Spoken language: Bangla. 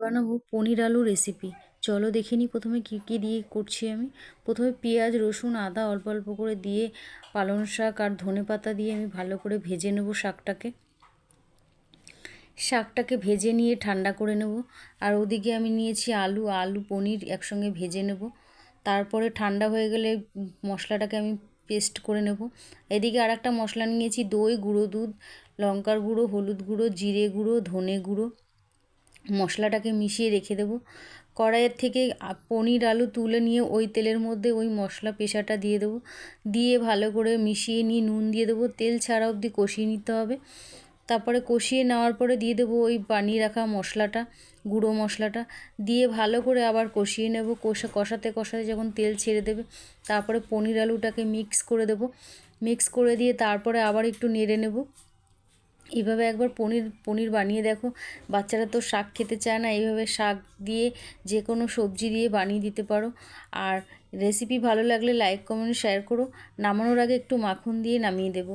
বানাবো পনির আলু রেসিপি। চলো দেখে নিই প্রথমে কী কী দিয়ে করছি আমি। প্রথমে পেঁয়াজ, রসুন, আদা অল্প অল্প করে দিয়ে পালং শাক আর ধনেপাতা দিয়ে আমি ভালো করে ভেজে নেব শাকটাকে ভেজে নিয়ে ঠান্ডা করে নেব। আর ওদিকে আমি নিয়েছি আলু পনির একসঙ্গে ভেজে নেব। তারপরে ঠান্ডা হয়ে গেলে মশলাটাকে আমি পেস্ট করে নেব। এদিকে আর একটা মশলা নিয়েছি, দই, গুঁড়ো দুধ, লঙ্কার গুঁড়ো, হলুদ গুঁড়ো, জিরে গুঁড়ো, ধনে গুঁড়ো। মশলাটাকে মিশিয়ে রেখে দেব। কড়াইয়ের থেকে পনির আলু তুলে নিয়ে ওই তেলের মধ্যে ওই মশলা পেশাটা দিয়ে দেবো। দিয়ে ভালো করে মিশিয়ে নিয়ে নুন দিয়ে দেবো। তেল ছাড়া অবধি কষিয়ে নিতে হবে। তারপরে কষিয়ে নেওয়ার পরে দিয়ে দেবো ওই বানিয়ে রাখা মশলাটা, গুঁড়ো মশলাটা দিয়ে ভালো করে আবার কষিয়ে নেব। কষাতে কষাতে যখন তেল ছেড়ে দেবে তারপরে পনির আলুটাকে মিক্স করে দেব। মিক্স করে দিয়ে তারপরে আবার একটু নেড়ে নেব। এইভাবে একবার পনির বানিয়ে দেখো। বাচ্চারা তো শাক খেতে চায় না, এইভাবে শাক দিয়ে যে কোনো সবজি দিয়ে বানিয়ে দিতে পারো। আর রেসিপি ভালো লাগলে লাইক, কমেন্ট, শেয়ার করো। নামানোর আগে একটু মাখন দিয়ে নামিয়ে দেবো।